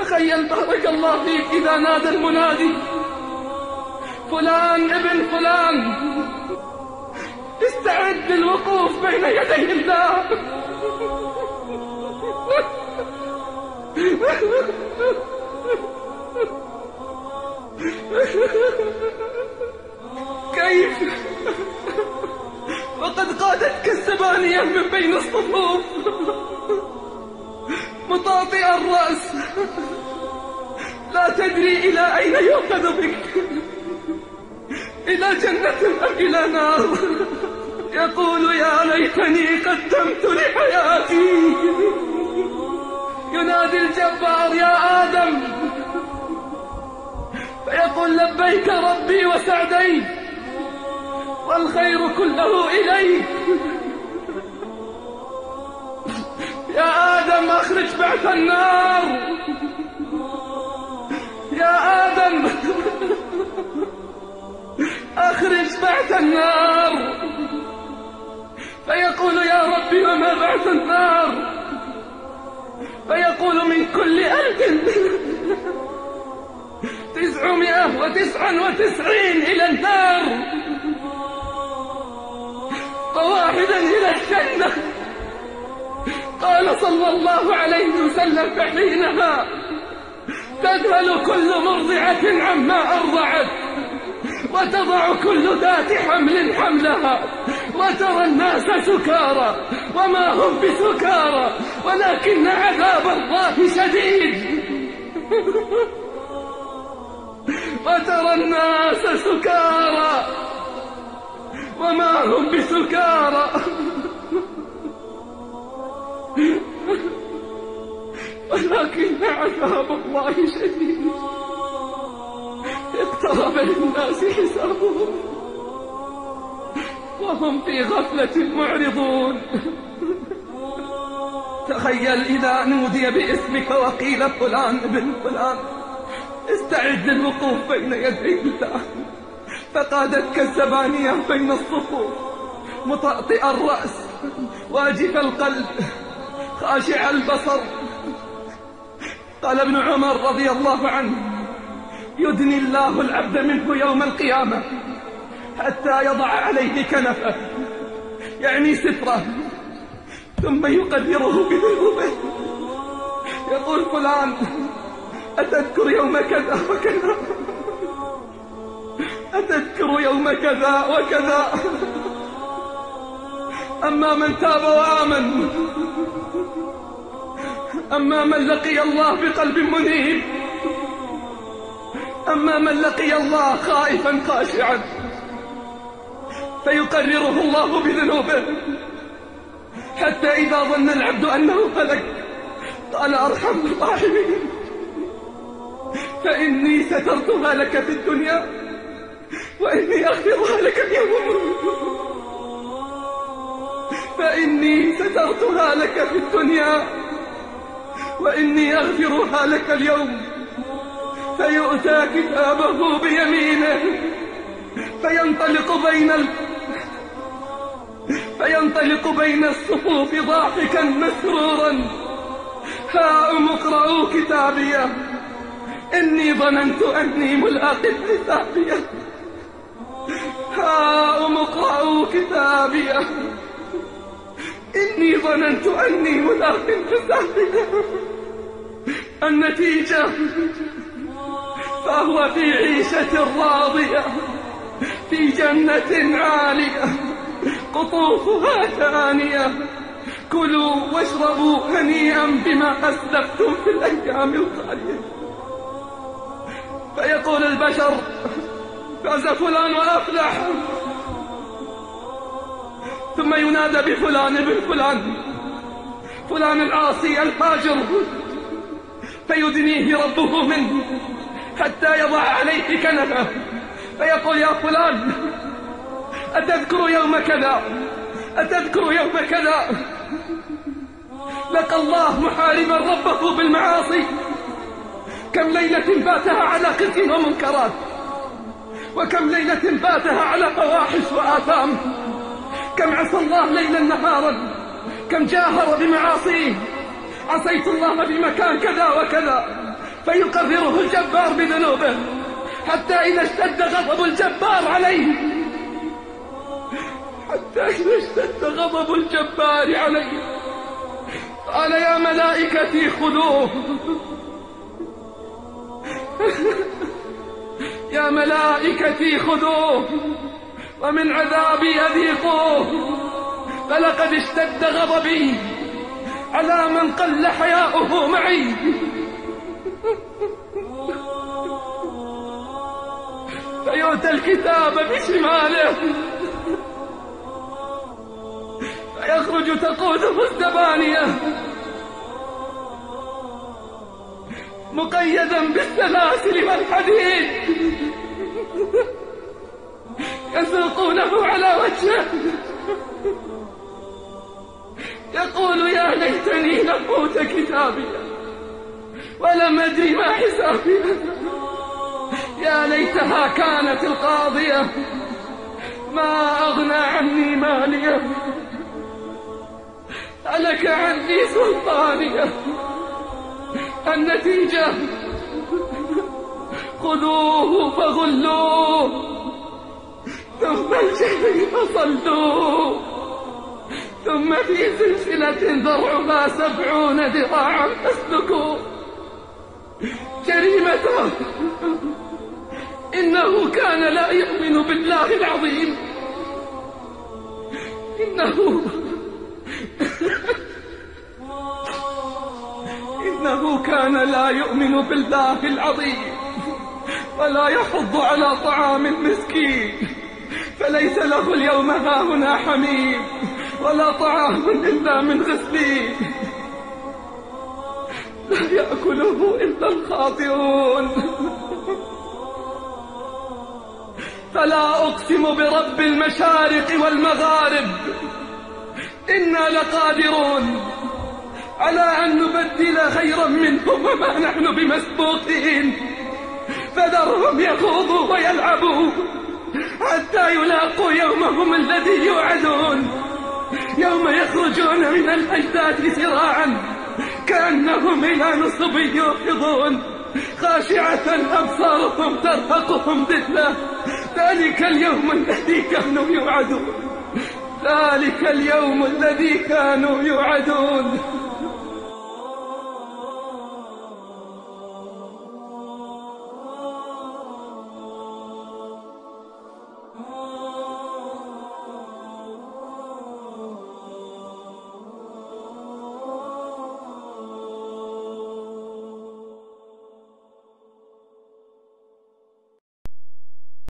تخيل بارك الله فيك إذا نادى المنادي فلان ابن فلان استعد للوقوف بين يدي الله. كيف وقد قادتك الزبانية من بين الصفوف مطاطئ الرأس لا تدري إلى أين يؤخذ بك، إلى جنة أم إلى نار. يقول يا ليتني قدمت لحياتي. ينادي الجبار يا آدم فيقول لبيك ربي وسعديك والخير كله إليك. يا آدم أخرج بعث النار. يا آدم أخرج بعث النار. فيقول يا ربي وما بعث النار؟ فيقول من كل 1999 إلى النار وواحدا إلى الجنة. قال صلى الله عليه وسلم فحينها تذهل كل مرضعة عما أرضعت وتضع كل ذات حمل حملها وترى الناس سكارى وما هم بسكارى ولكن عذاب الله شديد. وترى الناس سكارى وما هم بسكارى ولكن عذاب الله شديد. اقترب للناس حسابهم وهم في غفلة معرضون. تخيل إذا نودي باسمك وقيل فلان ابن فلان استعد للوقوف بين يدي الله، فقادتك الزبانية بين الصفوف مطأطئ الرأس واجف القلب خاشع البصر. قال ابن عمر رضي الله عنه يدني الله العبد منه يوم القيامة حتى يضع عليه كنفه يعني ستره ثم يقدره بذنوبه. يقول فلان أتذكر يوم كذا وكذا، أتذكر يوم كذا وكذا. أما من تاب وآمن، أما من لقي الله بقلب منيب، أما من لقي الله خائفا خاشعا فيقرره الله بذنوبه حتى إذا ظن العبد أنه هلك قال أرحم الراحمين فإني سترتها لك في الدنيا وإني أغفرها لك اليوم. فإني سترتها لك في الدنيا وإني أغفرها لك اليوم. فيؤتى كتابه بيمينه فينطلق بين الصفوف ضاحكا مسرورا هاؤم اقرءوا كتابيه إني ظننت أني ملاق حسابيه. هاؤم اقرءوا كتابيه إني ظننت أني ملاق حسابيه. النتيجة فهو في عيشة راضية في جنة عالية قطوفها ثانية. كلوا واشربوا هنيئا بما أسلفتم في الأيام الخالية. فيقول البشر فاز فلان وأفلح، ثم ينادى بفلان ابن فلان، فلان العاصي الفاجر، فيدنيه ربه منه حتى يضع عليه كنفه فيقول يا فلان أتذكر يوم كذا، أتذكر يوم كذا. لقى الله محاربا ربه بالمعاصي، كم ليلة باتها على قتل ومنكرات، وكم ليلة باتها على فواحش وآثام، كم عصى الله ليلا نهارا، كم جاهر بمعاصيه. عصيت الله بمكان كذا وكذا، فيقرره الجبار بذنوبه، حتى إذا اشتد غضب الجبار عليه قال يا ملائكتي خذوه يا ملائكتي خذوه ومن عذابي أذيقوه، فلقد اشتد غضبي على من قل حياؤه معي. فيؤتى الكتاب بشماله فيخرج تقوده الزبانية مقيدا بالسلاسل والحديد، يسوقونه على وجهه يقول يا ليتني لم أوت كتابيا ولم أدري ما حسابي، يا ليتها كانت القاضية ما أغنى عني مالية، هلك عني سلطانية. النتيجة خذوه فغلوه ثم الجحيم صلوه ثم في سلسلة ذرعها 70 ذراعا فاسلكوه. جريمته إنه كان لا يؤمن بالله العظيم، إنه كان لا يؤمن بالله العظيم ولا يحض على طعام المسكين، فليس له اليوم هاهنا حميم ولا طعام إلا من غسلين، لا يأكله إلا الخاطئون. فلا أقسم برب المشارق والمغارب إنا لقادرون على أن نبدل خيرا منهم وما نحن بمسبوقين، فذرهم يخوضوا ويلعبوا حتى يلاقوا يومهم الذي يوعدون، يوم يخرجون من الأجداث سراعا كأنهم إلى نصب يوفضون، خاشعة أبصارهم ترهقهم ذلة. ذلك اليوم الذي كانوا يوعدون، ذلك اليوم الذي كانوا يوعدون.